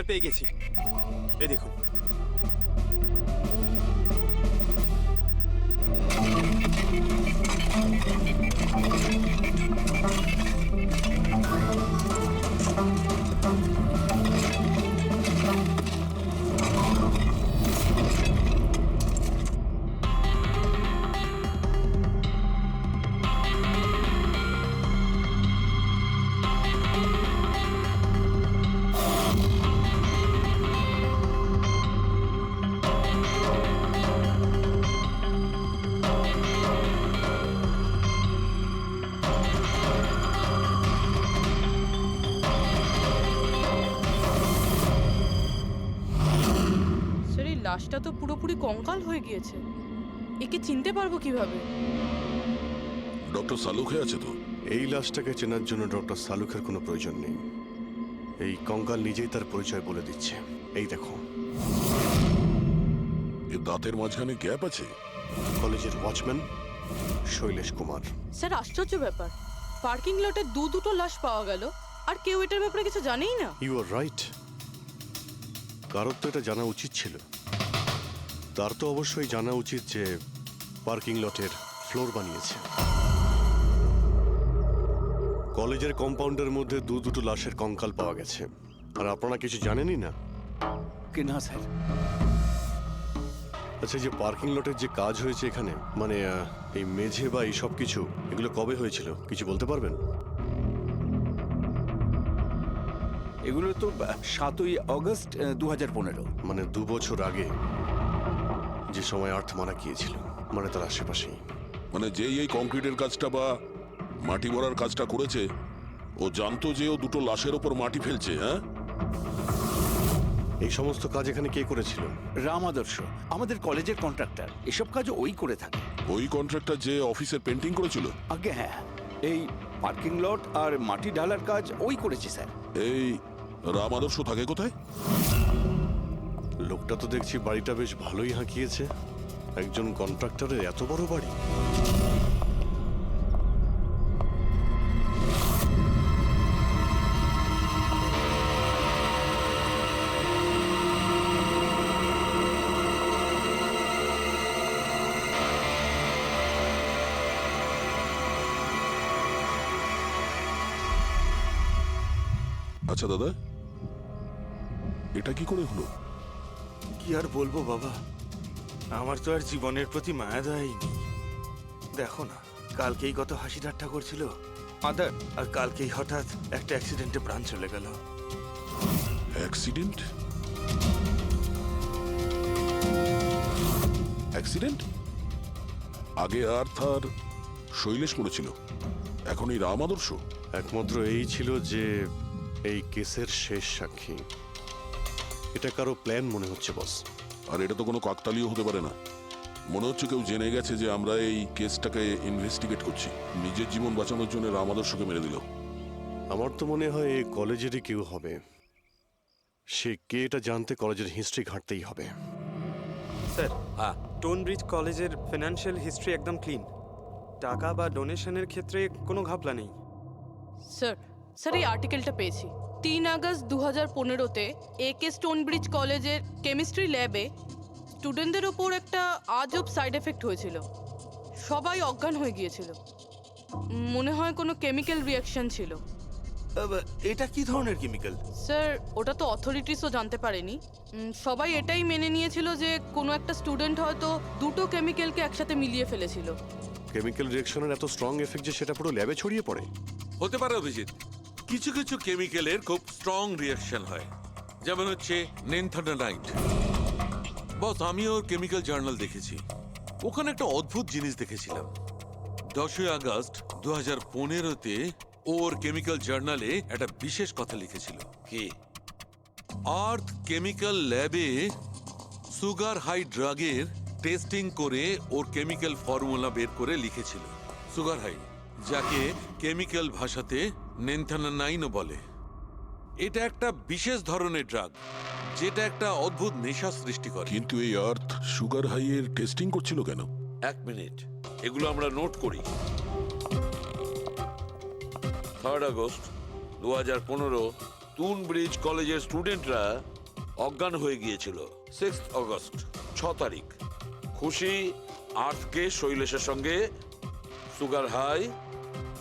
পেয়ে গেছি। এই দেখুন। স্যার এই লাশটা তো পুরোপুরি কঙ্কাল হয়ে গিয়েছে, একে চিনতে পারবো কিভাবে? ডক্টর সালুখে আছে তো? এই লাশটাকে চেনার জন্য ডক্টর সালুখের কোনো প্রয়োজন নেই। এই কঙ্কাল নিজেই তার পরিচয় বলে দিচ্ছে। এই দেখো, এর দাঁতের মাঝখানে গ্যাপ আছে। কলেজের ওয়াচম্যান শৈলেশ কুমার। স্যার আশ্চর্য ব্যাপার, পার্কিং লটে দুটো লাশ পাওয়া গেল আর কেউ এটার ব্যাপারে কিছু জানেই না। You are right. কারোর তো এটা জানা উচিত ছিল। তার তো অবশ্যই জানা উচিত যে পার্কিং লটের ফ্লোর বানিয়েছে। কলেজের কম্পাউন্ডের মধ্যে দুটো লাশের কঙ্কাল পাওয়া গেছে, আর আপনারা কিছু জানেনই না। কি না স্যার? আচ্ছা, যে পার্কিং লটের যে কাজ হয়েছে এখানে, মানে এই মেঝে বা এই সব কিছু, এগুলো কবে হয়েছিল কিছু বলতে পারবেন? এগুলো তো 7ই আগস্ট 2015। মানে 2 বছর আগে, যে সময় আর্থ মারা গিয়েছিল, মানে তার আশেপাশেই। মানে যেই এই কংক্রিটের কাজটা বা মাটি ভরার কাজটা করেছে, ও জানতো যে ও দুটো লাশের ওপর মাটি ফেলছে। হ্যাঁ, এই সমস্ত কাজ এখানে কে করেছিল? রাম আদর্শ আমাদের কলেজের কন্ট্রাক্টর, এসব কাজ ওই করে থাকে। ওই কন্ট্রাক্টর যে অফিসের পেন্টিং করেছিল? আগে হ্যাঁ, এই পার্কিং লট আর মাটি ঢালার কাজ ওই করেছে স্যার। এই রাম আদর্শ থাকে কোথায়? লোকটা তো দেখছি বাড়িটা বেশ ভালোই হাঁকিয়েছে। একজন কন্ট্রাক্টরের এত বড় বাড়ি। আচ্ছা দাদা, এটা কি করে হলো? কি আর বলবো বাবা, আমার তো আর জীবনের প্রতি মায়া দয়াই নেই। দেখো না, কালকেই কত হাসি ঠাট্টা করছিল আদার, আর কালকেই হঠাৎ একটা অ্যাক্সিডেন্টে প্রাণ চলে গেল। অ্যাক্সিডেন্ট? অ্যাক্সিডেন্ট? আগে আর্থ আর শৈলেশ মরেছিল, এখন এই রাম আদর্শ। একমাত্র এই ছিল যে এই কেসের শেষ সাক্ষী। এটা কারো প্ল্যান মনে হচ্ছে বস। আর এটা তো কোনো কাকতালীয় হতে পারে না। মনে হচ্ছে কেউ জেনে গেছে যে আমরা এই কেসটাকে ইনভেস্টিগেট করছি, নিজের জীবন বাঁচানোর জন্য রাম আদর্শকে মেরে দিল। আমার তো মনে হয় এই কলেজেরই কেউ হবে। সে কে এটা জানতে কলেজের হিস্ট্রি ঘাঁটতেই হবে। স্যার, টোনব্রিজ কলেজের ফিনান্সিয়াল হিস্ট্রি একদম ক্লিন। টাকা বা ডোনেশনের ক্ষেত্রে কোনো ঘাপলা নেই। স্যার স্যার এই আর্টিকেলটা পেয়েছি। 3 আগস্ট 2015-তে একে স্টোনব্রিজ কলেজের কেমিস্ট্রি ল্যাবে স্টুডেন্টদের ওপর একটা আজব সাইড এফেক্ট হয়েছিল। সবাই অজ্ঞান হয়ে গিয়েছিল। মনে হয় কোনো কেমিক্যাল রিয়াকশন ছিল। এটা কি ধরনের কেমিক্যাল? স্যার ওটা তো অথরিটিসও জানতে পারেনি। সবাই এটাই মেনে নিয়েছিল যে কোনো একটা স্টুডেন্ট হয়তো দুটো কেমিক্যালকে একসাথে মিলিয়ে ফেলেছিল। কেমিক্যাল রিঅ্যাকশনের এত স্ট্রং এফেক্ট যে সেটা পুরো ল্যাবে ছড়িয়ে পড়ে। হতে পারে অভিজিৎ, কিছু কিছু কেমিক্যালের খুব স্ট্রং রিয়াকশন হয়, যেমন হচ্ছে নেনথানালাইট। বস, আমিও ওর কেমিক্যাল জার্নাল দেখেছি। ওখানে একটা অদ্ভুত জিনিস দেখেছিলাম। 10ই আগস্ট 2015-তে ওর কেমিক্যাল জার্নালে একটা বিশেষ কথা লিখেছিল। কি? আর্থ কেমিক্যাল ল্যাবে সুগার হাই ড্রাগের টেস্টিং করে ওর কেমিক্যাল ফর্মুলা বের করে লিখেছিল সুগার হাই, যাকে কেমিক্যাল ভাষাতে নেনথানানাইনও বলে। এটা একটা বিশেষ ধরনের ড্রাগ, যেটা একটা অদ্ভুত নেশা সৃষ্টি করে। কিন্তু এই আর্থ সুগার হাইয়ের টেস্টিং করছিল কেন? 1 মিনিট, এগুলো আমরা নোট করি। 3 আগস্ট 2015 টুনব্রিজ কলেজের স্টুডেন্টরা অজ্ঞান হয়ে গিয়েছিল 6 অগস্ট 6 তারিখ। খুশি আর্থকে শৈলেশের সঙ্গে সুগার হাই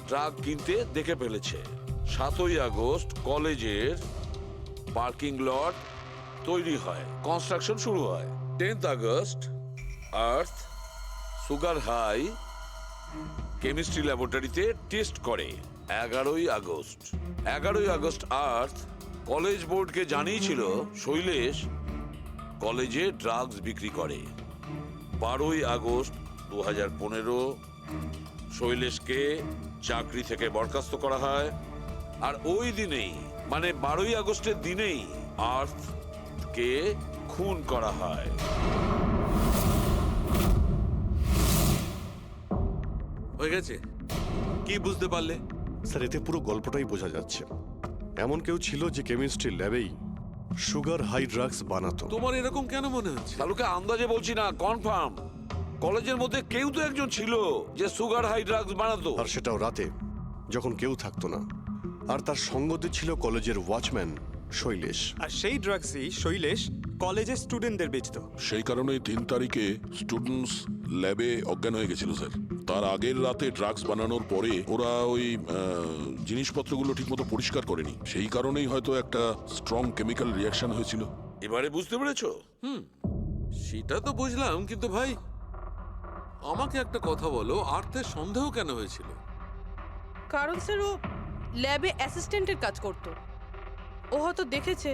ড্রাগ কিনতে দেখে ফেলেছে। 7ই আগস্ট কলেজের পার্কিং লট তৈরি হয়, কনস্ট্রাকশন শুরু হয়। 10th আগস্ট আর্থ সুগার হাই কেমিস্ট্রি ল্যাবরেটরিতে টেস্ট করে। 11ই আগস্ট আর্থ কলেজ বোর্ডকে জানিয়েছিল শৈলেশ কলেজে ড্রাগস বিক্রি করে। 12ই আগস্ট 2015 শৈলেশকে চাকরি থেকে বরখাস্ত করা হয়। আর ওই দিনেই মানে 12ই আগস্টের দিনেই আর্থকে খুন করা হয়। হয়ে গেছে? কি বুঝতে পারলে? স্যার, এতে পুরো গল্পটাই বোঝা যাচ্ছে। এমন কেউ ছিল যে কেমিস্ট্রি ল্যাবেই সুগার হাই ড্রাগস বানাতো। তোমার এরকম কেন মনে হচ্ছে? তালুকে আন্দাজে বলছি না, কনফার্ম। কলেজের মধ্যে কেউ তো একজন ছিল যে সুগার হাই ড্রাগস বানাতো। আর সেটাও রাতে, যখন কেউ থাকতো না। আর তার সঙ্গতে ছিল কলেজের ওয়াচম্যান শৈলেশ। আর সেই ড্রাগসই শৈলেশ কলেজের স্টুডেন্টদের বেচতো। সেই কারণে 3 তারিখে স্টুডেন্টস ল্যাবে অজ্ঞান হয়ে গেছিল স্যার। তার আগের রাতে ড্রাগস বানানোর পরে ওরা ওই জিনিসপত্রগুলো ঠিকমতো পরিষ্কার করেনি। সেই কারণেই হয়তো একটা স্ট্রং কেমিক্যাল রিয়াকশন হয়েছিল। এবারে বুঝতে পেরেছো? সেটা তো বুঝলাম, কিন্তু ভাই আমাকে একটা কথা বলো, আর্থের সন্দেহ কেন হয়েছিল? কারণ স্যার ও ল্যাবে অ্যাসিস্ট্যান্টের কাজ করত। ও হয়তো দেখেছে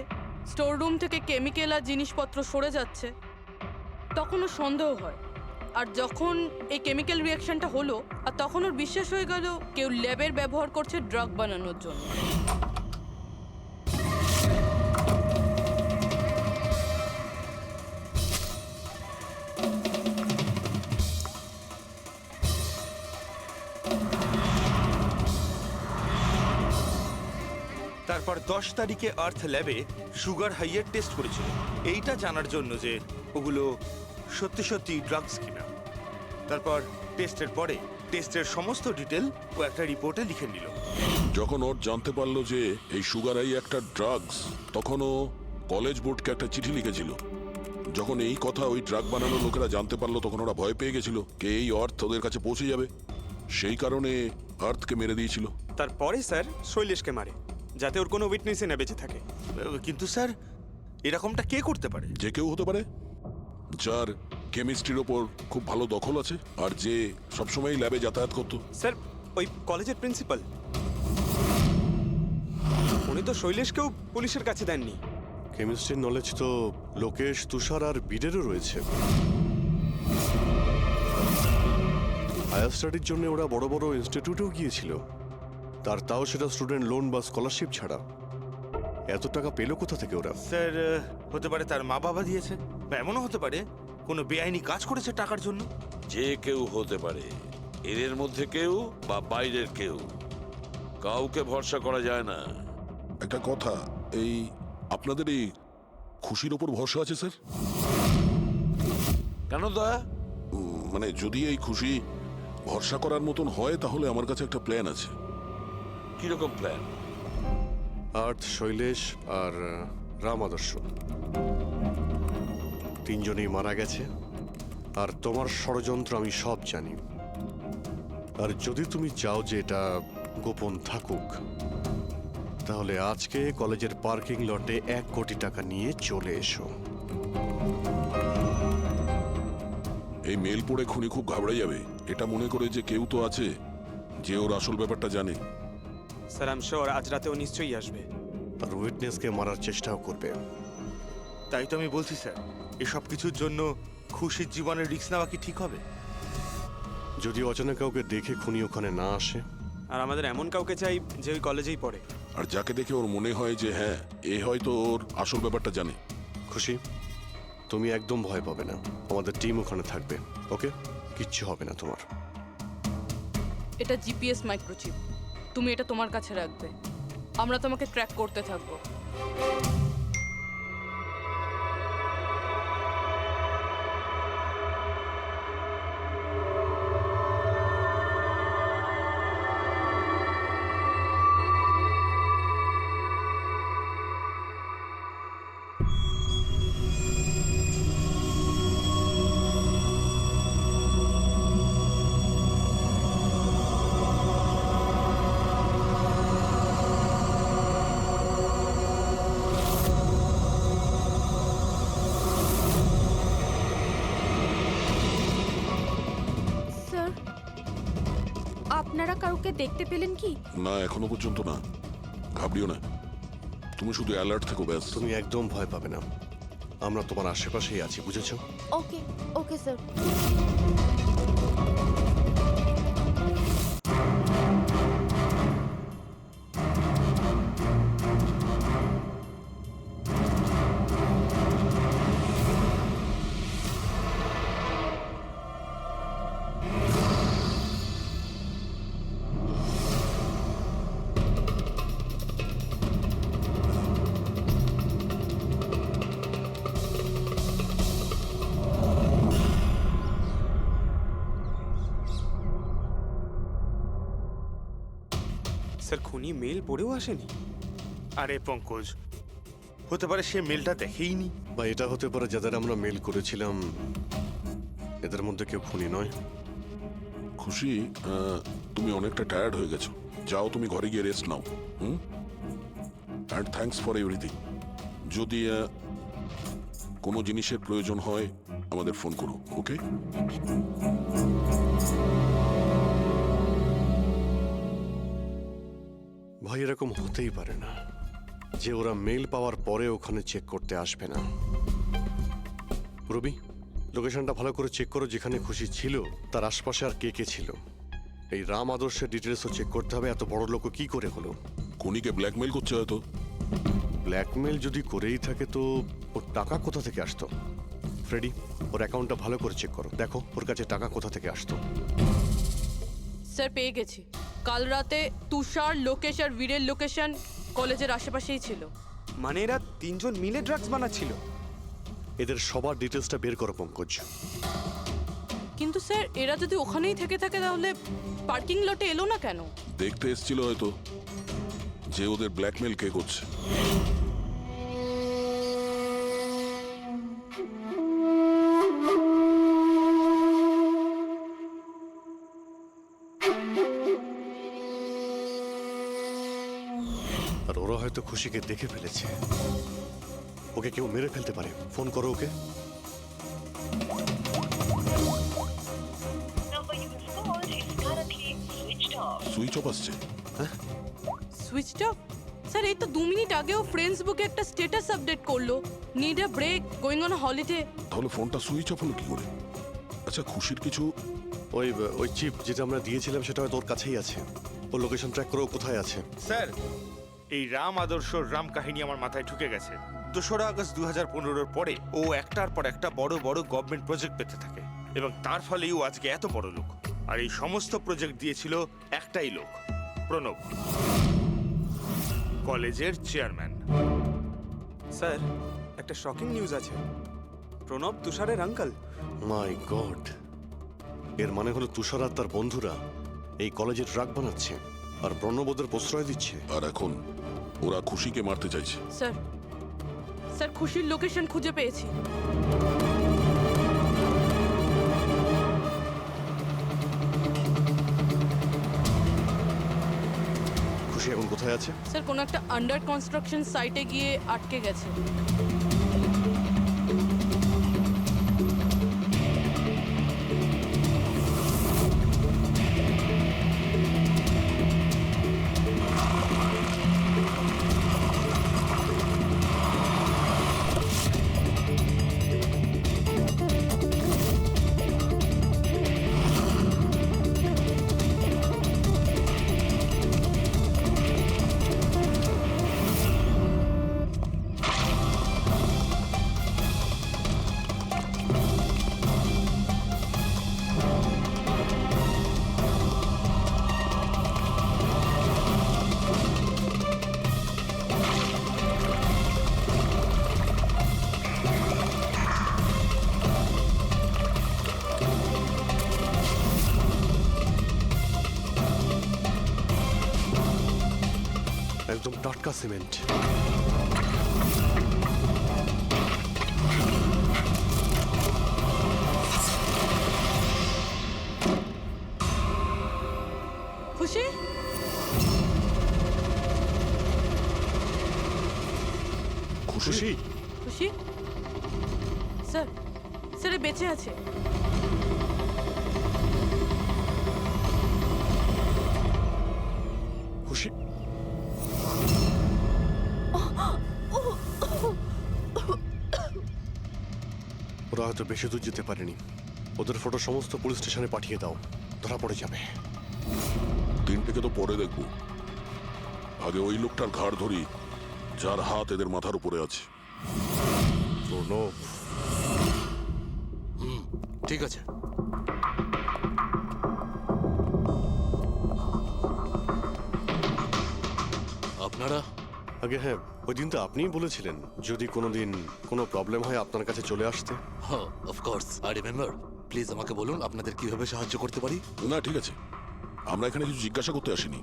স্টোর রুম থেকে কেমিক্যাল আর জিনিসপত্র সরে যাচ্ছে, তখন ওর সন্দেহ হয়। আর যখন এই কেমিক্যাল রিয়াকশনটা হলো, আর তখন ওর বিশ্বাস হয়ে গেল কেউ ল্যাবের ব্যবহার করছে ড্রাগ বানানোর জন্য। তারপর 10 তারিখে আর্থ ল্যাবে সুগার হাইয়ের টেস্ট করেছিল, এইটা জানার জন্য যে ওগুলো সত্যি সত্যি ড্রাগস কিনা। তারপর টেস্টের পরে টেস্টের সমস্ত ডিটেল ও একটা রিপোর্টে লিখে নিল। যখন ওর জানতে পারলো যে এই সুগার হাই একটা ড্রাগস, তখন ও কলেজ বোর্ডকে একটা চিঠি লিখেছিল। যখন এই কথা ওই ড্রাগ বানানোর লোকেরা জানতে পারলো, তখন ওরা ভয় পেয়ে গেছিল কে এই অর্থ ওদের কাছে পৌঁছে যাবে। সেই কারণে আর্থকে মেরে দিয়েছিল। তারপরে স্যার শৈলেশকে মারে, যাতে ওর কোনো উইটনেসই না বেঁচে থাকে। কিন্তু স্যার, এরকমটা কে করতে পারে? যে কেউ হতে পারে যার কেমিস্ট্রির ওপর খুব ভালো দখল আছে, আর যে সবসময় ল্যাবে যাতায়াত করতো। স্যার, ওই কলেজের প্রিন্সিপাল, উনি তো শৈলেশকেও পুলিশের কাছে দেননি। কেমিস্ট্রির নলেজ তো লোকেশ, তুষার আর বীরেরও রয়েছে। হায়ার স্টাডির জন্য ওরা বড় বড় ইনস্টিটিউটেও গিয়েছিল। তাও সেটা স্টুডেন্ট লোন বা স্কলারশিপ ছাড়া। এত টাকা পেলো কোথা থেকে ওরা? স্যার, হতে পারে তার মা বাবা দিয়েছে, বা এমনও হতে পারে কোনো বেআইনি কাজ করেছে টাকার জন্য। যে কেউ হতে পারে, এদের মধ্যে কেউ বা বাইরের কেউ, কাউকে ভরসা করা যায় না। একটা কথা, এই আপনাদের এই খুশির ওপর ভরসা আছে স্যার? কেন দা? মানে যদি এই খুশি ভরসা করার মতন হয়, তাহলে আমার কাছে একটা প্ল্যান আছে। কিরকম প্ল্যান? আর্থ, শৈলেশ আর রাম আদর্শ তিনজনেই মারা গেছে। আর তোমার ষড়যন্ত্র আমি সব জানি। আর যদি তুমি চাও যে এটা গোপন থাকুক, তাহলে আজকে কলেজের পার্কিং লটে 1 কোটি টাকা নিয়ে চলে এসো। এই মেল পড়ে খুনি খুব ঘাবড়ে যাবে, এটা মনে করে যে কেউ তো আছে যে ওর আসল ব্যাপারটা জানে। স্যার, আই এম শিওর আজ রাতে ও নিশ্চয়ই আসবে। আর উইটনেসকে মারার চেষ্টাও করবে। তাই তো আমি বলছি স্যার, এসব কিছুর জন্য খুশির জীবনের রিস্ক নেওয়া কি ঠিক হবে? যদি অচেনা কাউকে দেখে খুনি ওখানে না আসে। আর আমাদের এমন কাউকে চাই যে ওই কলেজেই পড়ে। আর যাকে দেখে ওর মনে হয় যে হ্যাঁ, এ হয়তো ওর আসল ব্যাপারটা জানে। খুশি, তুমি একদম ভয় পাবে না। আমাদের টিম ওখানে থাকবে। ওকে, কিচ্ছু হবে না তোমার। এটা জিপিএস মাইক্রোচিপ, তুমি এটা তোমার কাছে রাখবে। আমরা তোমাকে ট্র্যাক করতে থাকবো। আপনারা কাউকে দেখতে পেলেন কি? না, এখনো পর্যন্ত না। ঘাবড়িও না, তুমি শুধু অ্যালার্ট থেকো ব্যাস। তুমি একদম ভয় পাবে না, আমরা তোমার আশেপাশেই আছি, বুঝেছো? ওকে ওকে স্যার। স্যার খুনি মেল পড়েও আসেনি? আরে পঙ্কজ, হতে পারে সে মেলটা দেখেইনি। বা এটা হতে পারে যাদের আমরা মেল করেছিলাম এদের মধ্যে কেউ খুনি নয়। খুশি, তুমি অনেকটা টায়ার্ড হয়ে গেছো, যাও তুমি ঘরে গিয়ে rest now. And thanks for everything. যদি কোনো জিনিসের প্রয়োজন হয় আমাদের ফোন করো, ওকে? ভাই, এরকম হতেই পারে না যে ওরা মেল পাওয়ার পরে ওখানে চেক করতে আসবে না। রবি, লোকেশনটা ভালো করে চেক করো, যেখানে খুশি ছিল তার আশপাশে আর কে কে ছিল। এই রাম আদর্শের ডিটেলসও চেক করতে হবে, এত বড় লোক কি করে হলো। খুনিকে ব্ল্যাকমেল করছে হয়তো। ব্ল্যাকমেল যদি করেই থাকে তো ওর টাকা কোথা থেকে আসতো? ফ্রেডি, ওর অ্যাকাউন্টটা ভালো করে চেক করো, দেখো ওর কাছে টাকা কোথা থেকে আসতো। স্যার পেয়ে গেছি। কাল রাতে তুষার, লোকেশ আর বীরের লোকেশন কলেজের আশেপাশেই ছিল। মানে এরা তিনজন মিলে ড্রাগস বানাচ্ছিল? এদের সবার ডিটেলসটা বের করো পঙ্কজ। কিন্তু স্যার এরা যদি ওখানেই থেকে থাকে তাহলে পার্কিং লটে এলো না কেন? দেখতে এসেছিল হয়তো যে ওদের ব্ল্যাকমেল কে করছে। আর ওরা হয়তো খুশিকে দেখে ফেলেছে, ওকে কেউ মেরে ফেলতে পারে। ফোন করো ওকে। number you have called is currently switched off. Switch off আসছে। Switched off? স্যার এই তো 2 মিনিট আগেও ফেসবুকে একটা স্ট্যাটাস আপডেট করলো, need a break, going on holiday. তাহলে ফোনটা সুইচ অফ হলো কি করে? আচ্ছা, খুশির কিছু ওই চিপ যেটা আমরা দিয়েছিলাম সেটা হয়তো ওর কাছেই আছে। ওর লোকেশন ট্র্যাক করো, কোথায় আছে। স্যার, এই রাম আদর্শর রাম কাহিনী আমার মাথায় ঢুকে গেছে। 2রা আগস্ট 2015-র পরে ও একটার পর একটা বড় বড় গভর্নমেন্ট প্রজেক্ট পেতে থাকে এবং তার ফলেই ও আজকে এত বড় লোক। আর এই সমস্ত প্রজেক্ট দিয়েছিল একটাই লোক, প্রণব, কলেজের চেয়ারম্যান। স্যার একটা শকিং নিউজ আছে, প্রণব তুষারের আঙ্কেল। মাই গড, এর মানে হলো তুষার আর তার বন্ধুরা এই কলেজে ড্রাগ বানাচ্ছে আর প্রণব ওদের প্রশ্রয় দিচ্ছে। আর এখন ওরা খুশিকে মারতে চাইছে। স্যার স্যার খুশির লোকেশন খুঁজে পেয়েছি। খুশি এখন কোথায় আছে? স্যার কোনো একটা আন্ডার কনস্ট্রাকশন সাইটে গিয়ে আটকে গেছে। একদম টাটকা সিমেন্ট। খুশি? খুশি? খুশি? স্যার স্যার এ বেঁচে আছে। ওরা হয়তো বেশি দূর যেতে পারেনি। ওদের ফটো সমস্ত পুলিশ স্টেশনে পাঠিয়ে দাও, ধরা পড়ে যাবে। তিনটেকে তো পরে দেখবো, আগে ওই লোকটার ঘাড় ধরি যার হাত এদের মাথার উপরে আছে। প্রণব, ঠিক আছে। আপনারা? আগে হ্যাঁ, ওই দিন তো আপনিই বলেছিলেন যদি কোনোদিন কোনো প্রবলেম হয় আপনার কাছে চলে আসতে। হ্যাঁ, অফকোর্স আই রিমেম্বার। প্লিজ আমাকে বলুন আপনাদের কিভাবে সাহায্য করতে পারি। না ঠিক আছে, আমরা এখানে কিছু জিজ্ঞাসা করতে আসিনি,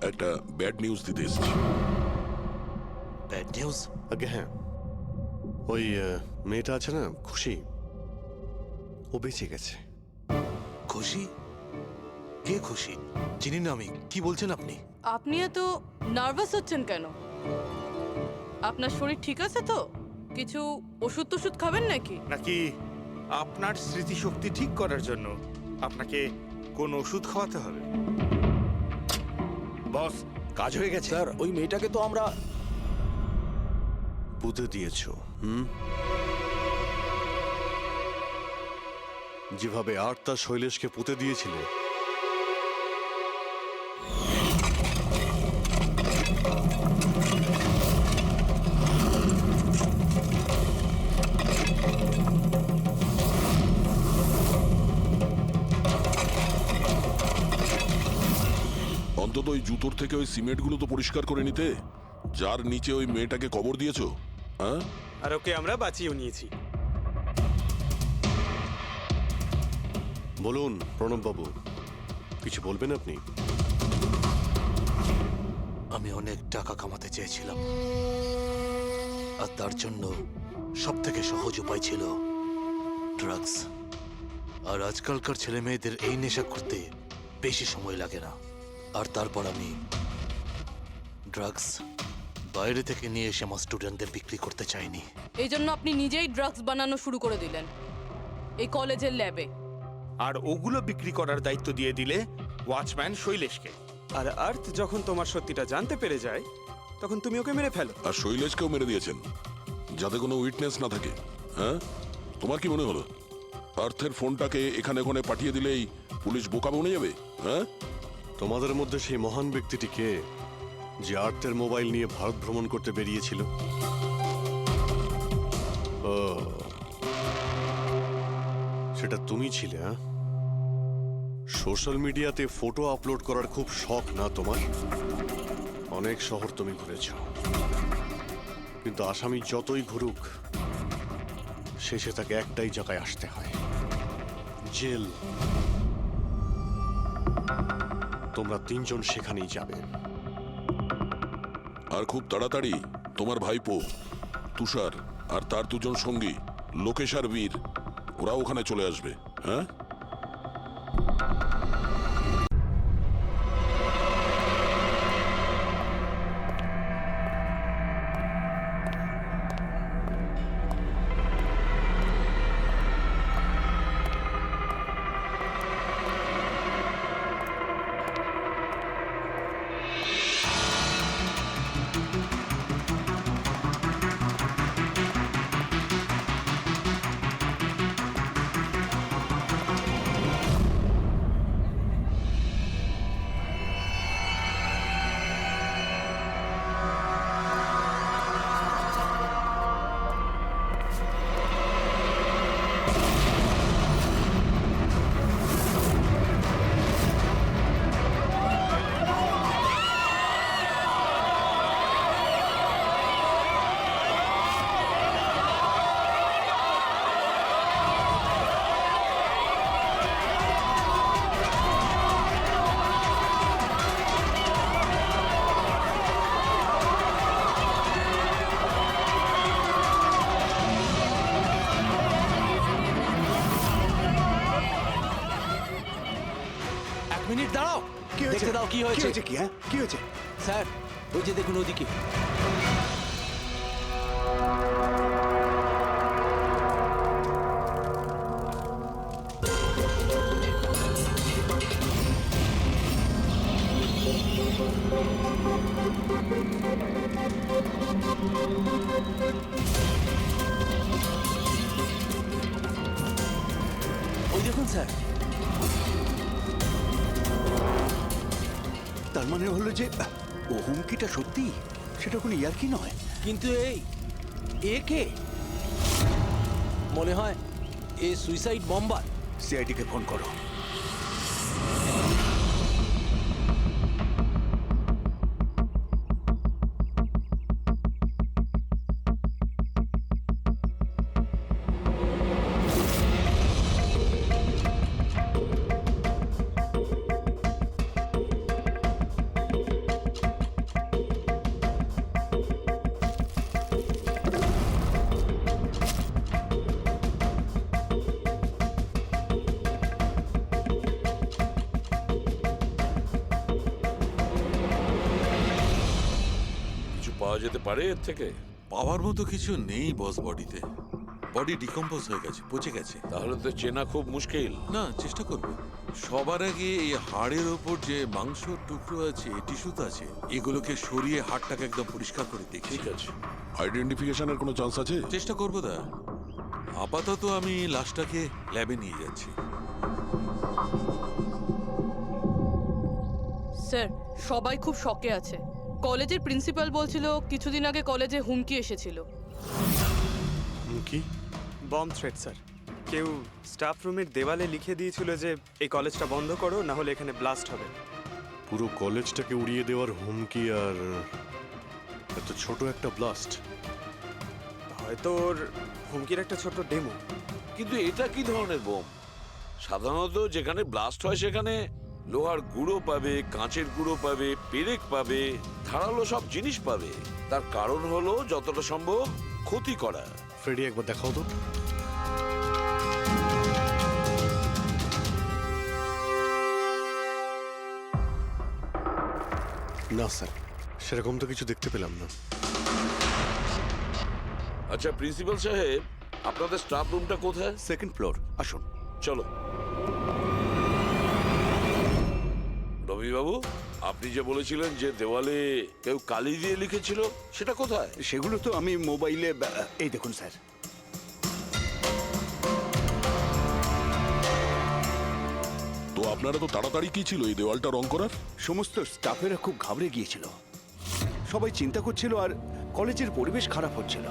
একটা ব্যাড নিউজ দিতে এসেছি। Bad news? আগে হ্যাঁ, ওই মেয়েটা আছে না খুশি, ও বেঁচে গেছে। খুশি? কে খুশি? চিনি না আমি। কি বলছেন আপনি? আপনি এত নার্ভাস হচ্ছেন কেন? আপনার শরীর ঠিক আছে তো? কিছু ওষুধ টষুধ খাবেন নাকি? নাকি আপনার স্মৃতিশক্তি ঠিক করার জন্য আপনাকে কোন ওষুধ খাওয়াতে হবে? বস, কাজ হয়ে গেছে স্যার, ওই মেয়েটাকে তো আমরা পুঁতে দিয়েছো। যেভাবে আর্তা শৈলেশকে পুঁতে দিয়েছিলে, অন্তত ওই জুতোর থেকে ওই সিমেন্টগুলো তো পরিষ্কার করে নিতে, যার নিচে ওই মেয়েটাকে কবর দিয়েছো। হ্যাঁ, আর ওকে আমরা বাঁচিয়েও নিয়েছি। বলুন প্রণব বাবু, কিছু বলবেন আপনি? আমি অনেক টাকা কামাতে চেয়েছিলাম, আর তার জন্য সব থেকে সহজ উপায় ছিল ড্রাগস। আর আজকালকার ছেলে মেয়েদের এই নেশা করতে বেশি সময় লাগে না। আর তারপর আমি ড্রাগস বাইরে থেকে নিয়ে এসে আমার স্টুডেন্টদের বিক্রি করতে চাইনি। এই জন্য আপনি নিজেই ড্রাগস বানানো শুরু করে দিলেন এই কলেজের ল্যাবে। আর ওগুলো বিক্রি করার দায়িত্ব দিয়ে দিলে ওয়াচম্যান শৈলেশকে। আর আর্থ যখন তোমার সত্যিটা জানতে পেরে যায়, তখন তুমি ওকে মেরে ফেলো। আর শৈলেশকেও মেরে দিয়েছেন যাতে কোনো উইটনেস না থাকে। হ্যাঁ, তোমার কি মনে হলো আর্থের ফোনটাকে এখানে ওখানে পাঠিয়ে দিলেই পুলিশ বোকা বনে যাবে? হ্যাঁ, তোমাদের মধ্যে সেই মহান ব্যক্তিটি কে যে আর্থের মোবাইল নিয়ে ভারত ভ্রমণ করতে বেরিয়েছিল? ও, সেটা তুমি ছিলে? হ্যাঁ, সোশ্যাল মিডিয়াতে ফটো আপলোড করার খুব শখ না তোমার? অনেক শহর তুমি ঘুরেছ, কিন্তু আসামি যতই ঘুরুক শেষে তাকে একটাই জায়গায় আসতে হয়, জেল। তোমরা তিনজন সেখানেই যাবে। আর খুব তাড়াতাড়ি তোমার ভাইপো তুষার আর তার দুজন সঙ্গী লোকেশ আর বীর, ওরা ওখানে চলে আসবে। হ্যাঁ, মিনিট দাঁড়াও, দেখতে দাও কি হয়েছে। কি হয়েছে? স্যার ওই যে দেখুন ওদিকে। স্যার। তার মানে হলো যে ও হুমকিটা সত্যি, সেটা কোনো ইয়ার্কি নয়। কিন্তু এ কে? মনে হয় এ সুইসাইড বম্বার। সিআইডিকে ফোন করো। কিছু পাওয়া যেতে পারে এর থেকে? পাওয়ার মতো কিছু নেই বস বডিতে। বডি ডিকম্পোজ হয়ে গেছে, পচে গেছে। তাহলে তো চেনা খুব মুশকিল। না, চেষ্টা করব। সবার আগে এই হাড়ের ওপর যে মাংসর টুকরো আছে, টিস্যুতে আছে, এগুলোকে সরিয়ে হাড়টাকে একদম পরিষ্কার করে দেখি। ঠিক আছে, আইডেন্টিফিকেশনের কোনো চান্স আছে? চেষ্টা করবো দা। আপাতত আমি লাশটাকে ল্যাবে নিয়ে যাচ্ছি। স্যার, সবাই খুব শকে আছে। কলেজের প্রিন্সিপাল বলছিল কিছুদিন আগে কলেজে হুমকি এসেছিল। কি? Bomb threat sir. কেউ স্টাফ রুমের দেওয়ালে লিখে দিয়েছিল যে এই কলেজটা বন্ধ করো, না হলে এখানে ব্লাস্ট হবে। পুরো কলেজটাকে উড়িয়ে দেওয়ার হুমকি, আর এত ছোট একটা ব্লাস্ট। হয়তো ওর হুমকির একটা ছোট ডেমো। কিন্তু এটা কি ধরনের বোম? সাধারণত যেখানে ব্লাস্ট হয় সেখানে লোহার গুঁড়ো পাবে, কাঁচের গুঁড়ো পাবে, পেরেক পাবে, ধারালো সব জিনিস পাবে। তার কারণ হলো যতটা সম্ভব ক্ষতি করা। ফ্রেডি, একবার দেখাও তো। না স্যার, সেরকম তো কিছু দেখতে পেলাম না। আচ্ছা প্রিন্সিপাল সাহেব, আপনাদের স্টাফ রুমটা কোথায়? সেকেন্ড ফ্লোর, আসুন। চলো। রবিবাবু, আপনি যে বলেছিলেন যে দেওয়ালে কেউ কালি দিয়ে লিখেছিল, সেটা কোথায়? সেগুলো তো আমি মোবাইলে, এই দেখুন স্যার। তো আপনারা তো তাড়াতাড়ি কি ছিল এই দেওয়ালটা রং করার? সমস্ত স্টাফেরা খুব ঘাবড়ে গিয়েছিল, সবাই চিন্তা করছিল, আর কলেজের পরিবেশ খারাপ হচ্ছিল।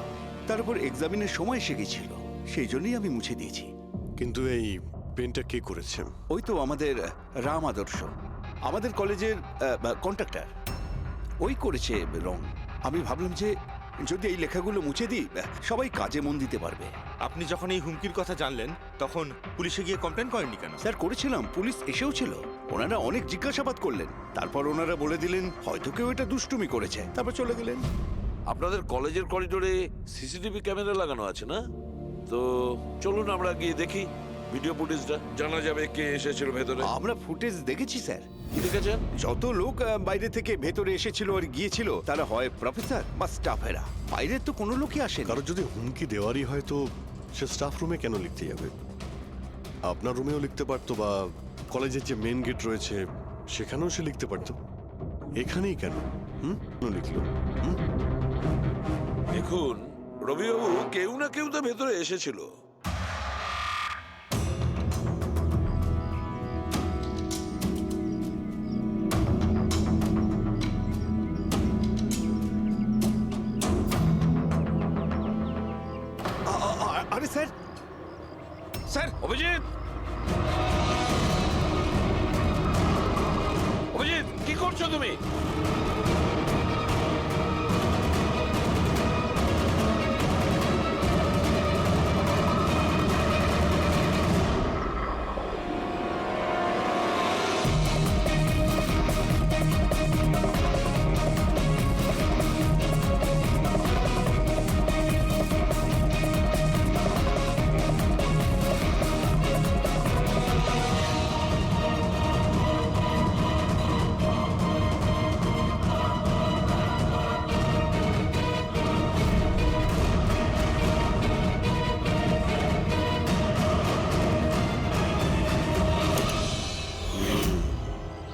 তার উপর এক্সামিনের সময় এসে গেছিল, সেই জন্যই আমি মুছে দিয়েছি। কিন্তু এই পেনটা কে করেছে? ওই তো আমাদের রাম আদর্শ, আমাদের কলেজের কন্ট্রাক্টর, ওই করেছে রং। আমি ভাবলাম যে যদি এই লেখাগুলো মুছে দিই, সবাই কাজে মন দিতে পারবে। আপনি যখন এই হুমকির কথা জানলেন তখন পুলিশে গিয়ে কমপ্লেন করেননি কেন? স্যার, করেছিলাম, পুলিশ এসেও ছিল। ওনারা অনেক জিজ্ঞাসাবাদ করলেন, তারপর ওনারা বলে দিলেন হয়তো কেউ এটা দুষ্টুমি করেছে, তারপর চলে গেলেন। আপনাদের কলেজের করিডোরে সিসিটিভি ক্যামেরা লাগানো আছে না? তো চলুন আমরা গিয়ে দেখি ভিডিও ফুটেজটা, জানা যাবে কে এসেছিল ভেতরে। আমরা ফুটেজ দেখেছি স্যার। কি দেখেছেন? যত লোক বাইরে থেকে ভেতরে এসেছিল আর গিয়েছিল, তারা হয় প্রফেসর বা স্টাফেরা, বাইরের তো কোনো লোকই আসেনি। কারো যদি হুমকি দেওয়ারই হয় তো সে স্টাফ রুমে কেন লিখতে যাবে? আপনার রুমেও লিখতে পারতো, বা কলেজের যে মেন গেট রয়েছে সেখানেও সে লিখতে পারতো। এখানেই কেন লিখলো? দেখুন রবিবাবু, কেউ না কেউ তো ভেতরে এসেছিল। আরে স্যার, স্যার, অভিজিৎ, অভিজিৎ, কি করছো তুমি?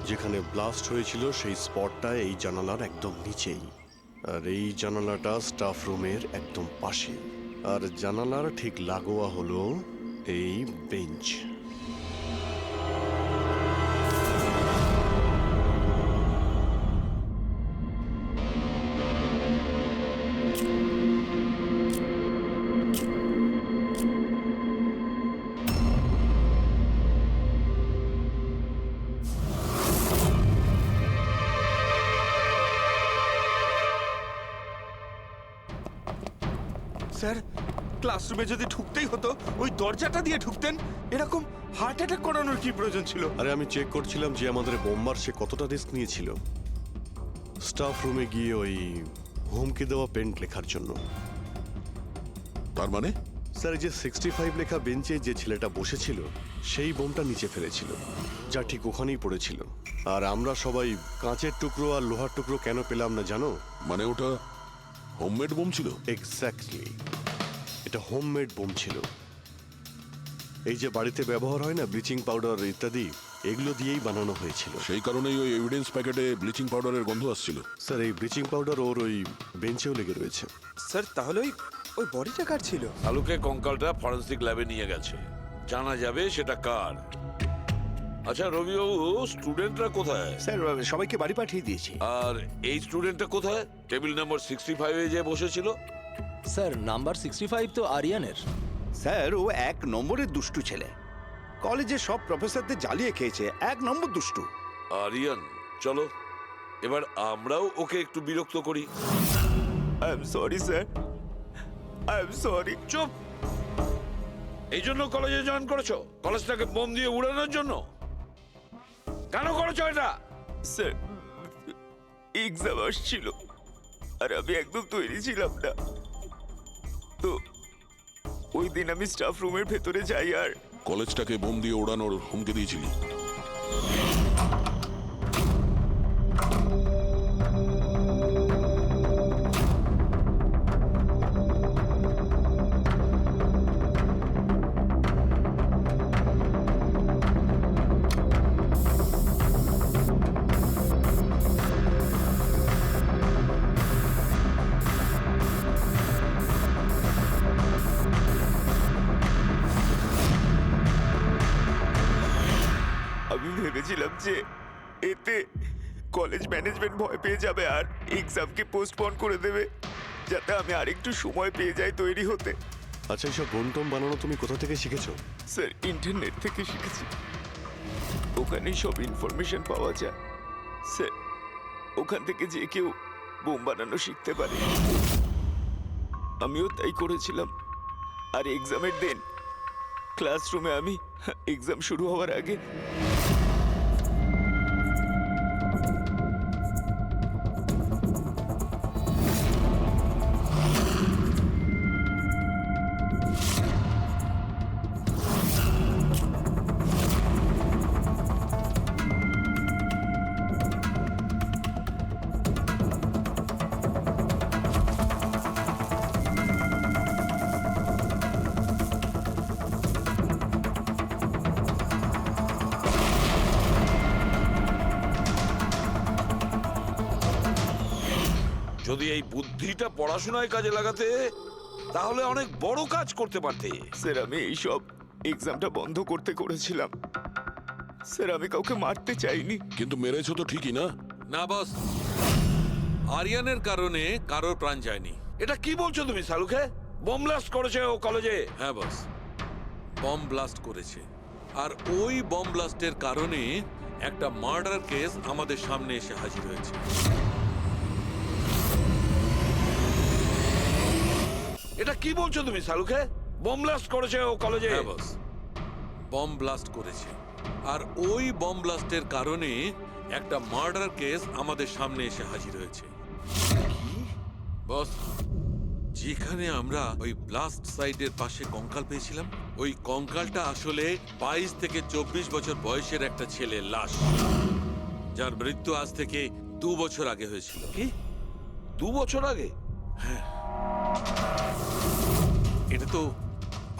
যেখানে ব্লাস্ট হয়েছিল সেই স্পটটা এই জানালার একদম নিচেই, আর এই জানালাটা স্টাফ রুমের একদম পাশে, আর জানালার ঠিক লাগোয়া হলো এই বেঞ্চ। স্যার ক্লাসরুমে যদি ঢুকতেই হতো ওই দরজাটা দিয়ে ঢুকতেন। এরকম হার্ট অ্যাটাক করানোর কি প্রয়োজন ছিল? আরে আমি চেক করছিলাম যে আমাদের বোমবার সে কতটা রিস্ক নিয়েছিল স্টাফ রুমে গিয়ে ওই হুমকি দেওয়া পেন্ট লেখার জন্য। তার মানে স্যার এই যে 65 লেখা বেঞ্চে যে ছেলেটা বসেছিল সেই বোমটা নিচে ফেলেছিল, যা ঠিক ওখানেই পড়েছিল। আর আমরা সবাই কাঁচের টুকরো আর লোহার টুকরো কেন পেলাম না জানো? মানে ওটা হোমমেড বোম ছিল? এক্স্যাক্টলি, এটা হোমমেড বোম ছিল। এই যে বাড়িতে ব্যবহার হয় না ব্লিচিং পাউডার ইত্যাদি, এগুলো দিয়েই বানানো হয়েছিল। সেই কারণেই ওই এভিডেন্স প্যাকেটে ব্লিচিং পাউডারের গন্ধ আসছিল। স্যার এই ব্লিচিং পাউডার ওর ওই বেঞ্চেও লেগে রয়েছে। স্যার তাহলে ওই বডিটা কার ছিল? আলুকে কঙ্কালটা ফরেন্সিক ল্যাবে নিয়ে গেছে, জানা যাবে সেটা কার। আচ্ছা রবিবাবু, স্টুডেন্টরা কোথায়? স্যার সবাইকে বাড়ি পাঠিয়ে দিয়েছি। আর এই স্টুডেন্টটা কোথায়? টেবিল নাম্বার 65 যে বসেছিল? স্যার নাম্বার 65 তো আরিয়ানের। স্যার ও 1 নম্বরের দুষ্টু ছেলে, কলেজের সব প্রফেসরদের জ্বালিয়ে খেয়েছে, 1 নম্বর দুষ্টু। আরিয়ান, চলো এবার আমরাও ওকে একটু বিরক্ত করি। I am sorry sir, I am sorry. চুপ! এই জন্য কলেজে জয়েন করেছো? কলেজটাকে বোম দিয়ে উড়ানোর জন্য? কেন করেছো এটা? স্যার এক্সাম আসছিল আর আমি একদম তৈরি ছিলাম না, তো ওই দিন আমি স্টাফ রুমের ভেতরে যাই আর কলেজটাকে বোম দিয়ে ওড়ানোর হুমকি দিয়েছিলি? আমি ভেবেছিলাম যে এতে কলেজ ম্যানেজমেন্ট ভয় পেয়ে যাবে আর এক্সামকে পোস্টপোন করে দেবে, যাতে আমি আরেকটু সময় পেয়ে যাই তৈরি হতে। আচ্ছা এইসব বোম টোম বানানো তুমি কোথা থেকে শিখেছো? স্যার ইন্টারনেট থেকে শিখেছি, ওখানেই সব ইনফরমেশন পাওয়া যায়। স্যার ওখান থেকে যে কেউ বোম বানানো শিখতে পারে, আমিও তাই করেছিলাম। আর এক্সামের দিন ক্লাসরুমে আমি এক্সাম শুরু হওয়ার আগে যদি এই বুদ্ধিটা পড়াশোনায় কাজে লাগাতে, তাহলে অনেক বড় কাজ করতে পারতে। স্যার আমি এইসব এক্সামটা বন্ধ করতে করেছিলাম স্যার, আমি কাউকে মারতে চাইনি। কিন্তু মেরেছো তো ঠিকই না? না বস, আরিয়ানের কারণে কারোর প্রাণ যায়নি। এটা কি বলছো তুমি সালুকে? বোম ব্লাস্ট করেছে ও কলেজে? হ্যাঁ বস, বম ব্লাস্ট করেছে। আর ওই বম ব্লাস্টের কারণে একটা মার্ডার কেস আমাদের সামনে এসে হাজির হয়েছে। এটা কি বলছো তুমি সালুকে? বম ব্লাস্ট করেছে ও কলেজে? হ্যাঁ বস, বম ব্লাস্ট করেছে। আর ওই বম ব্লাস্টের কারণে একটা মার্ডার কেস আমাদের সামনে এসে হাজির হয়েছে। বস, যেখানে আমরা ওই ব্লাস্ট সাইটের পাশে কঙ্কাল পেয়েছিলাম, ওই কঙ্কালটা আসলে 22 থেকে 24 বছর বয়সের একটা ছেলের লাশ, যার মৃত্যু আজ থেকে 2 বছর আগে হয়েছিল। কি 2 বছর আগে? হ্যাঁ। এটা তো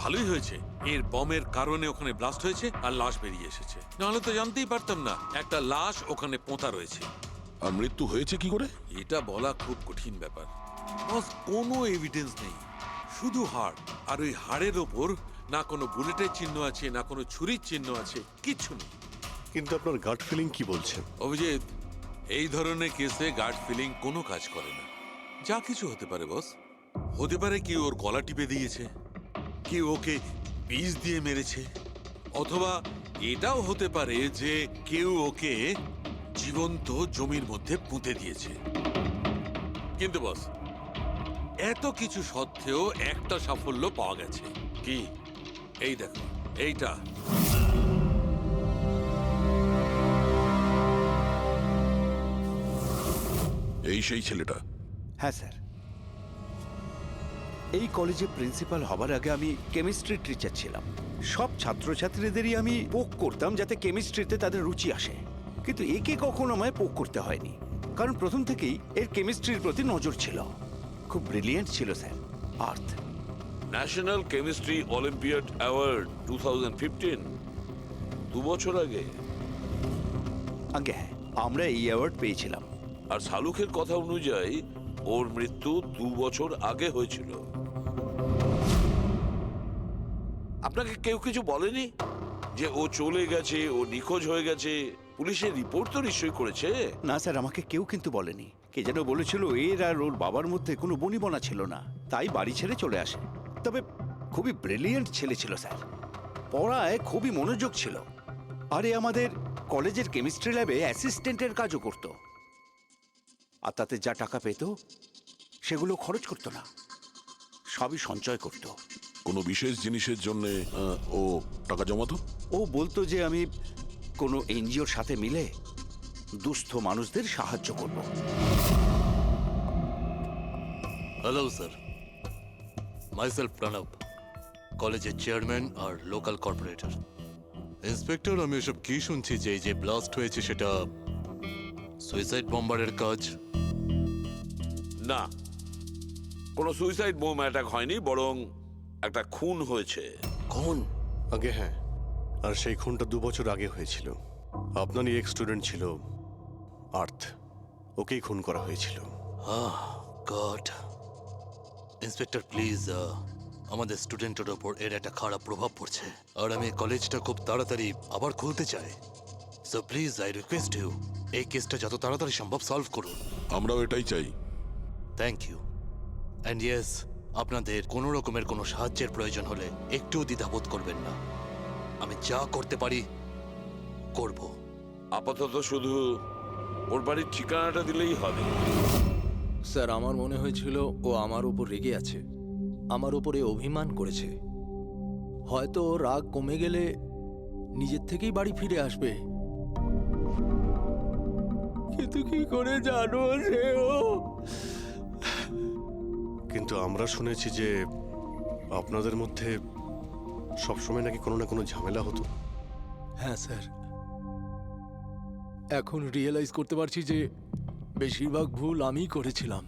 ভালোই হয়েছে, এর বমের কারণে ওখানে ব্লাস্ট হয়েছে আর লাশ বেরিয়ে এসেছে। নাহলে তো জানতেই পারতাম না একটা লাশ ওখানে পোঁতা রয়েছে। আর মৃত্যু হয়েছে কি করে? এটা বলা খুব কঠিন ব্যাপার বস। কোনো এভিডেন্স নেই, শুধু হাড়। আর ওই হাড়ের ওপর না কোনো বুলেটের চিহ্ন আছে, না কোনো ছুরির চিহ্ন আছে, কিচ্ছু নেই। কিন্তু আপনার গাট ফিলিং কি বলছে? অভিজিৎ, এই ধরনের কেসে গার্ড ফিলিং কোনো কাজ করে না। যা কিছু হতে পারে বস। হতে পারে কেউ ওর গলা টিপে দিয়েছে, কেউ ওকে বিষ দিয়ে মেরেছে, অথবা এটাও হতে পারে যে কেউ ওকে জীবন্ত জমির মধ্যে পুঁতে দিয়েছে। কিন্তু বস, এত কিছু সত্ত্বেও একটা সাফল্য পাওয়া গেছে। কি? এই দেখো, এইটা। এই সেই ছেলেটা? হ্যাঁ স্যার, এই কলেজে প্রিন্সিপাল হবার আগে আমি কেমিস্ট্রি টিচার ছিলাম। সব ছাত্রছাত্রীদেরই আমি পোক করতাম যাতে কেমিস্ট্রিতে তাদের রুচি আসে, কিন্তু একে কখনো আমায় পোক করতে হয়নি, কারণ প্রথম থেকেই এর কেমিস্ট্রির প্রতি নজর ছিল। খুব ব্রিলিয়েন্ট ছিল স্যার। আর্থ ন্যাশনাল কেমিস্ট্রি অলিম্পিয়াড অ্যাওয়ার্ড 2015, 2 বছর আগে। আগে হ্যাঁ, আমরা এই অ্যাওয়ার্ড পেয়েছিলাম। আর শালুকের কথা অনুযায়ী ওর মৃত্যু 2 বছর আগে হয়েছিল। আপনাকে কেউ কিছু বলেনি যে ও চলে গেছে, ও নিখোঁজ হয়ে গেছে? পুলিশের রিপোর্ট তো নিশ্চয়ই করেছে। না স্যার, আমাকে কেউ কিন্তু বলেনি। কে যেন বলেছিল এর আর ওর বাবার মধ্যে কোনো বনিবনা ছিল না, তাই বাড়ি ছেড়ে চলে আসে। তবে খুবই ব্রিলিয়েন্ট ছেলে ছিল স্যার, পড়ায় খুবই মনোযোগ ছিল। আরে আমাদের কলেজের কেমিস্ট্রি ল্যাবে অ্যাসিস্ট্যান্টের কাজও করত, আর তাতে যা টাকা পেত সেগুলো খরচ করতো না, সবই সঞ্চয় করত। কোনো বিশেষ জিনিসের জন্য ও টাকা জমাতো? ও বলতো যে আমি কোনো এনজিওর সাথে মিলে দুস্থ মানুষদের সাহায্য করব। হ্যালো স্যার, মাইসেলফ প্রণব, কলেজের চেয়ারম্যান আর লোকাল কর্পোরেটর। ইন্সপেক্টর, আমি এসব কি শুনছি যে এই যে ব্লাস্ট হয়েছে সেটা সুইসাইড বম্বারের কাজ? না, কোনো সুইসাইড বোম অ্যাটাক হয়নি, বরং একটা খুন হয়েছে। খুন? আগে হ্যাঁ, আর সেই খুনটা 2 বছর আগে হয়েছিল। আপনারই এক স্টুডেন্ট ছিল আর্থ, ওকেই খুন করা হয়েছিল। গড। ইন্সপেক্টর প্লিজ, আমাদের স্টুডেন্টের ওপর এর একটা খারাপ প্রভাব পড়ছে, আর আমি কলেজটা খুব তাড়াতাড়ি আবার খুলতে চাই। So please I request you, এই কেসটা যত তাড়াতাড়ি সম্ভব সলভ করুন। আমরাও এটাই চাই। Thank you. অ্যান্ড ইয়েস, আপনাদের কোনো রকমের কোনো সাহায্যের প্রয়োজন হলে একটুও দ্বিধাবোধ করবেন না, আমি যা করতে পারি করব। আপাতত শুধু ওর বাড়ির ঠিকানাটা দিলেই হবে। স্যার, আমার মনে হয়েছিল ও আমার উপর রেগে আছে, আমার উপরে অভিমান করেছে। হয়তো ওর রাগ কমে গেলে নিজের থেকেই বাড়ি ফিরে আসবে, কিন্তু কি করে জানো সে ও? কিন্তু আমরা শুনেছি যে আপনাদের মধ্যে সবসময় নাকি কোনো না কোনো ঝামেলা হতো। হ্যাঁ স্যার, এখন রিয়েলাইজ করতে পারছি যে বেশিরভাগ ভুল আমিই করেছিলাম।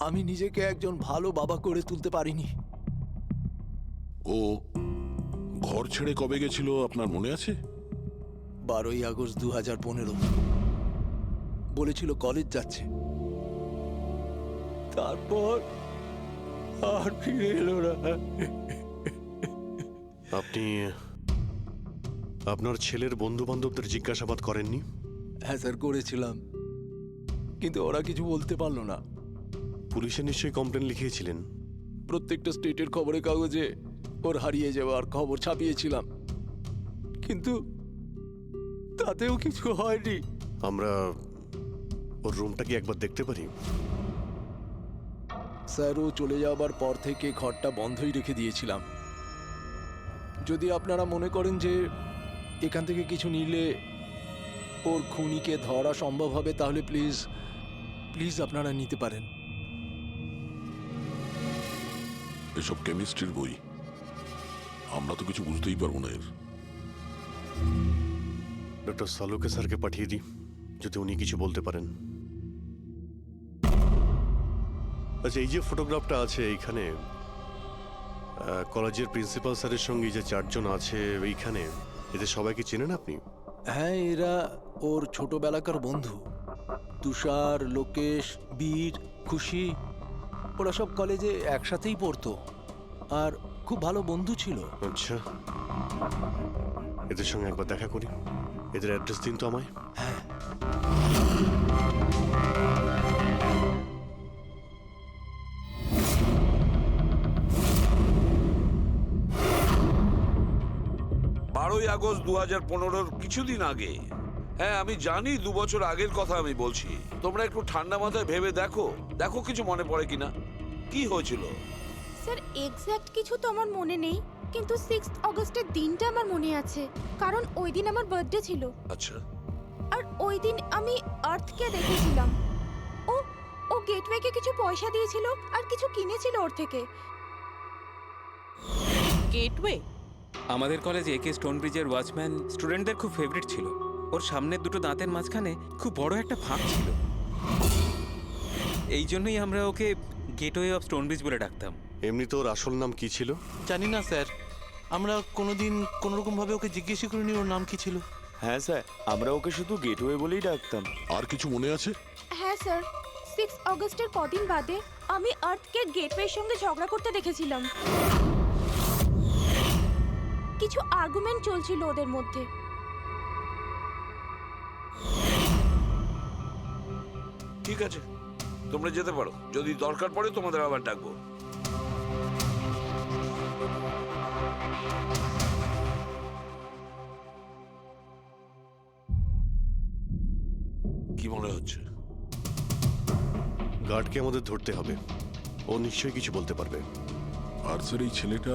আমি নিজেকে একজন ভালো বাবা করে তুলতে পারিনি। ও ঘর ছেড়ে কবে গেছিল আপনার মনে আছে? 12ই আগস্ট 2015। বলেছিল কলেজ যাচ্ছে, তারপর আর ফিরে এলো না। আপনি আপনার ছেলের বন্ধু বান্ধবদের জিজ্ঞাসাবাদ করেননি? হ্যাঁ স্যার, করেছিলাম, কিন্তু ওরা কিছু বলতে পারলো না। পুলিশে নিশ্চয়ই কমপ্লেন লিখিয়েছিলেন? প্রত্যেকটা স্টেটের খবরের কাগজে ওর হারিয়ে যাওয়ার খবর ছাপিয়েছিলাম, কিন্তু তাতেও কিছু হয়নি। আমরা ওর রুমটা কি একবার দেখতে পারি? স্যার, ও চলে যাওয়ার পর থেকে ঘরটা বন্ধই রেখে দিয়েছিলাম। যদি আপনারা মনে করেন যে এখান থেকে কিছু নিলে ওর খুনিকে ধরা সম্ভব হবে, তাহলে প্লিজ প্লিজ আপনারা নিতে পারেন। এসব কেমিস্ট্রির বই, আমরা তো কিছু বুঝতেই পারবো না এর। ডক্টর সালুকে স্যারকে পাঠিয়ে দিই, যদি উনি কিছু বলতে পারেন। আচ্ছা, এই যে ফটোগ্রাফটা আছে এইখানে, কলেজের প্রিন্সিপাল স্যারের সঙ্গে যে 4 জন আছে এইখানে, এদের সবাইকে চেনেন আপনি? হ্যাঁ, এরা ওর ছোটবেলাকার বন্ধু। তুষার, লোকেশ, বীর, খুশি, ওরা সব কলেজে একসাথেই পড়তো আর খুব ভালো বন্ধু ছিল। আচ্ছা, এদের সঙ্গে একবার দেখা করি। এদের অ্যাড্রেস দিন তো আমায়। হ্যাঁ, 12ই আগস্ট 2015-র কিছুদিন আগে হ্যাঁ আমি জানি 2 বছর আগের কথা আমি বলছি। তোমরা একটু ঠান্ডা মাথায় ভেবে দেখো, দেখো কিছু মনে পড়ে কিনা, কি হয়েছিল। স্যার এক্স্যাক্ট কিছু তো আমার মনে নেই, কিন্তু 6 অগস্টের দিনটা আমার মনে আছে, কারণ ওই দিন আমার বার্থডে ছিল। আচ্ছা, আর ওই দিন আমি আর্থকে দেখেছিলাম। ও ও গেটওয়েকে কিছু পয়সা দিয়েছিল আর কিছু কিনেছিল ওর থেকে। গেটওয়ে? আমাদের কলেজে একে স্টোন ব্রিজের ওয়াচম্যান স্টুডেন্টদের খুব ফেভারিট ছিল। ওর সামনের দুটো দাঁতের মাঝখানে খুব বড় একটা ফাঁক ছিল। এই জন্যই আমরা ওকে গেটওয়ে অফ স্টোন ব্রিজ বলে ডাকতাম। এমনি তোর আসল নাম কি ছিল? জানি না স্যার, আমরা কোনোদিন কোনোরকম ভাবে ওকে জিজ্ঞেসই করিনি ওর নাম কি ছিল। হ্যাঁ স্যার, আমরা ওকে শুধু গেটওয়ে বলেই ডাকতাম। আর কিছু মনে আছে? হ্যাঁ স্যার, 6 অগস্টের কদিন বাদে আমি আর্থকে গেটওয়ের সঙ্গে ঝগড়া করতে দেখেছিলাম। কিছু আর্গুমেন্ট চলছিল ওদের মধ্যে। ঠিক আছে, তোমরা যেতে পারো, যদি দরকার পড়ে তোমাদের আবার ডাকবো। কি মনে হচ্ছে? গার্ডকে আমাদের ধরতে হবে, ও নিশ্চয়ই কিছু বলতে পারবে। আর স্যার এই ছেলেটা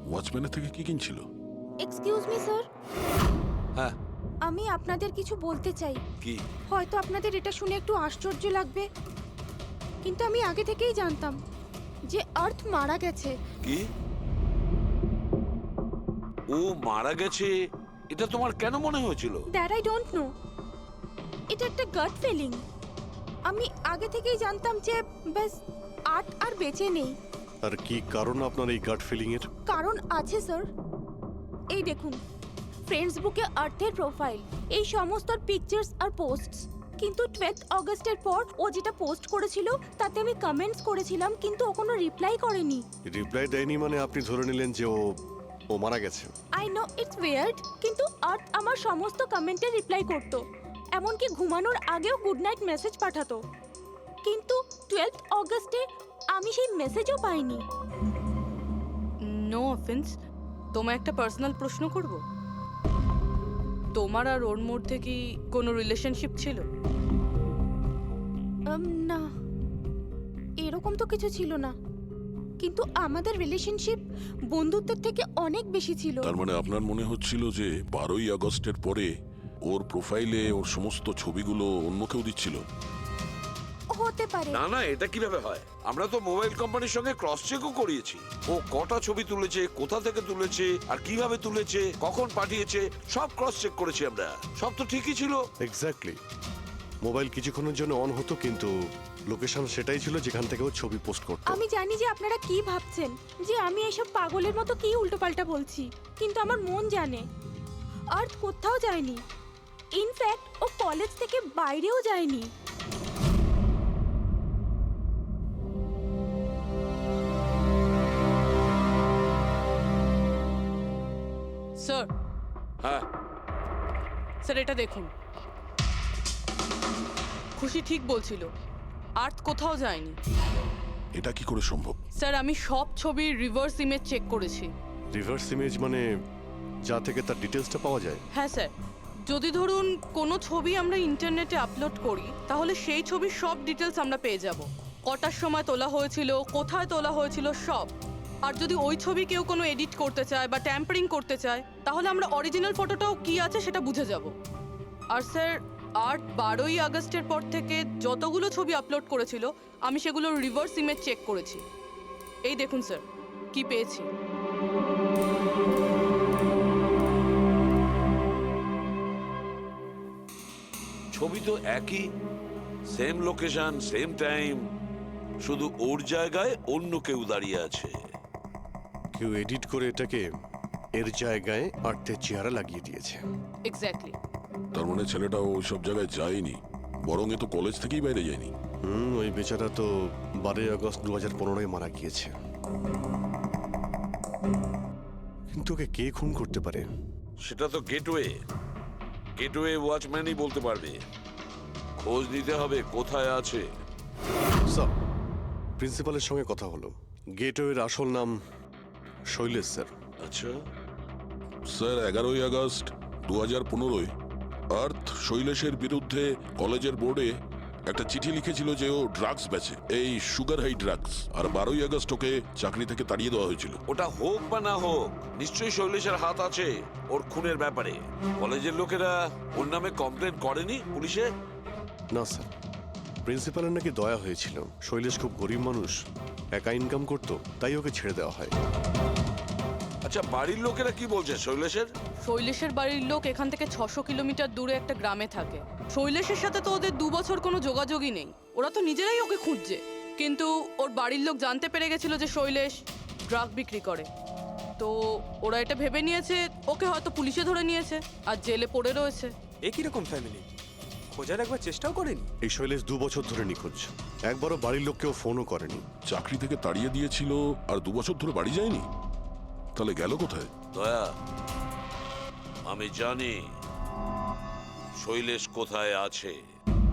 ওয়াচম্যানের থেকে কি কিনছিল? এক্সকিউজ মি স্যার, হ্যাঁ, আমি আপনাদের কিছু বলতে চাই। কি? হয়তো আপনাদের এটা শুনে একটু আশ্চর্য লাগবে, কিন্তু আমি আগে থেকেই জানতাম যে আর্থ মারা গেছে। কি? ও মারা গেছে এটা তোমার কেন মনে হয়েছিল? দ্যাট আই ডোন্ট নো, এটা একটা গাট ফিলিং। আমি আগে থেকেই জানতাম যে ব্যাস আর্ট আর বেঁচে নেই। আর কি কারণ আপনার এই গাট ফিলিং এর? কারণ আছে স্যার, এই দেখুন ফেসবুকে আর্থের প্রোফাইল, এই সমস্ত পিকচার্স আর পোস্টস। কিন্তু 12 অগস্টের পর ও যেটা পোস্ট করেছিল তাতে আমি কমেন্টস করেছিলাম, কিন্তু ও কোনো রিপ্লাই করেনি। রিপ্লাই দেয়নি মানে আপনি ধরে নিলেন যে ও মারা গেছে? আই নো ইটস ওয়ার্ড, কিন্তু আর্থ আমার সমস্ত কমেন্টে রিপ্লাই করতো, এমনকি ঘুমানোর আগেও গুড নাইট মেসেজ পাঠাতো। কিন্তু 12 অগস্টে আমি সেই মেসেজও পাইনি। নো অফেন্স, তোমায় একটা পার্সোনাল প্রশ্ন করব? তোমার আর ওর মধ্যে কি কোনো রিলেশনশিপ ছিল? না, এরকম তো কিছু ছিল না, কিন্তু আমাদের রিলেশনশিপ বন্ধুত্বের থেকে অনেক বেশি ছিল। তার মানে আপনার মনে হচ্ছিল যে 12ই আগস্টের পরে ওর প্রোফাইলে ওর সমস্ত ছবিগুলো অন্য কেউ দিচ্ছিল? হতে পারে। না না, এটা কিভাবে হয়? আমরা তো মোবাইল কোম্পানির সঙ্গে ক্রস চেকও করিয়েছি। ও কটা ছবি তুলেছে, কোথা থেকে তুলেছে, আর কিভাবে তুলেছে, কখন পাঠিয়েছে, সব ক্রস চেক করেছি আমরা। সব তো ঠিকই ছিল। এক্স্যাক্টলি, মোবাইল কিছুক্ষণের জন্য অন হতো, কিন্তু লোকেশন সেটাই ছিল যেখান থেকে ও ছবি পোস্ট করতো। আমি জানি যে আপনারা কি ভাবছেন, যে আমি এসব পাগলের মতো কি উল্টোপাল্টা বলছি, কিন্তু আমার মন জানে আর্থ কোথাও যায়নি। ইনফ্যাক্ট ও কলেজ থেকে বাইরেও যায়নি। স্যার, হ্যাঁ স্যার এটা দেখুন, খুশি ঠিক বলছিল, আর্থ কোথাও যায়নি। এটা কি করে সম্ভব? স্যার আমি সব ছবির রিভার্স ইমেজ চেক করেছি। রিভার্স ইমেজ মানে যা থেকে তার ডিটেলসটা পাওয়া যায়? হ্যাঁ স্যার, যদি ধরুন কোনো ছবি আমরা ইন্টারনেটে আপলোড করি, তাহলে সেই ছবির সব ডিটেলস আমরা পেয়ে যাব। কটার সময় তোলা হয়েছিল, কোথায় তোলা হয়েছিল, সব। আর যদি ওই ছবি কেউ কোনো এডিট করতে চায় বা ট্যাম্পারিং করতে চায়, তাহলে আমরা অরিজিনাল ফটোটাও কি আছে সেটা বুঝে যাব। আর স্যার আর্ট 12ই আগস্টের পর থেকে যতগুলো ছবি আপলোড করেছিল, আমি সেগুলোর রিভার্স ইমেজ চেক করেছি। এই দেখুন স্যার কি পেয়েছি। ছবি তো একই, সেম লোকেশন, সেম টাইম, শুধু ওর জায়গায় অন্য কেউ দাঁড়িয়ে আছে। কেউ এডিট করে এটাকে এর জায়গায় আর্থের চেহারা লাগিয়ে দিয়েছে। এক্স্যাক্টলি। তার মানে ছেলেটা ওই সব জায়গায় যায়নি, বরং এ তো কলেজ থেকেই বাইরে যায়নি। ওই বেচারা তো 12ই আগস্ট 2015 মারা গিয়েছে। কিন্তু ওকে কে খুন করতে পারে? সেটা তো গেটওয়ে ওয়াচম্যানই বলতে পারবে। খোঁজ নিতে হবে কোথায় আছে। স্যার, প্রিন্সিপালের সঙ্গে কথা হলো, গেটওয়ের আসল নাম শৈলেশ স্যার। আচ্ছা স্যার 11ই আগস্ট 2015 আর্থ শৈলেশের বিরুদ্ধে কলেজের বোর্ডে একটা চিঠি লিখেছিল যে ও ড্রাগস বেচে, এই সুগার হাই ড্রাগস। আর 12ই আগস্ট ওকে চাকরি থেকে তাড়িয়ে দেওয়া হয়েছিল। ওটা হোক বা না হোক, নিশ্চয়ই শৈলেশের হাত আছে ওর খুনের ব্যাপারে। কলেজের লোকেরা ওর নামে কমপ্লেন করেনি পুলিশে? না স্যার, প্রিন্সিপালের নাকি দয়া হয়েছিল। শৈলেশ খুব গরিব মানুষ, একা ইনকাম করতো, তাই ওকে ছেড়ে দেওয়া হয়। আচ্ছা, বাড়ির লোকেরা কি বলছে শৈলেশের? শৈলেশের বাড়ির লোক এখান থেকে 600 কিলোমিটার দূরে একটা গ্রামে থাকে। শৈলেশের সাথে তো ওদের 2 বছর কোনো যোগাযোগই নেই। ওরা তো নিজেরাই ওকে খুঁজছে। কিন্তু ওর বাড়ির লোক জানতে পেরে গেছিল যে শৈলেশ ড্রাগ বিক্রি করে, তো ওরা এটা ভেবে নিয়েছে ওকে হয়তো পুলিশে ধরে নিয়েছে আর জেলে পড়ে রয়েছে। এ কিরকম ফ্যামিলি? খোঁজার একবার চেষ্টাও করেনি? এই শৈলেশ 2 বছর ধরে নিখোঁজ, একবারও বাড়ির লোককেও ফোনও করেনি। চাকরি থেকে তাড়িয়ে দিয়েছিল আর 2 বছর ধরে বাড়ি যায়নি, তাহলে গেল কোথায়? দয়া, আমি জানি শৈলেশ কোথায় আছে।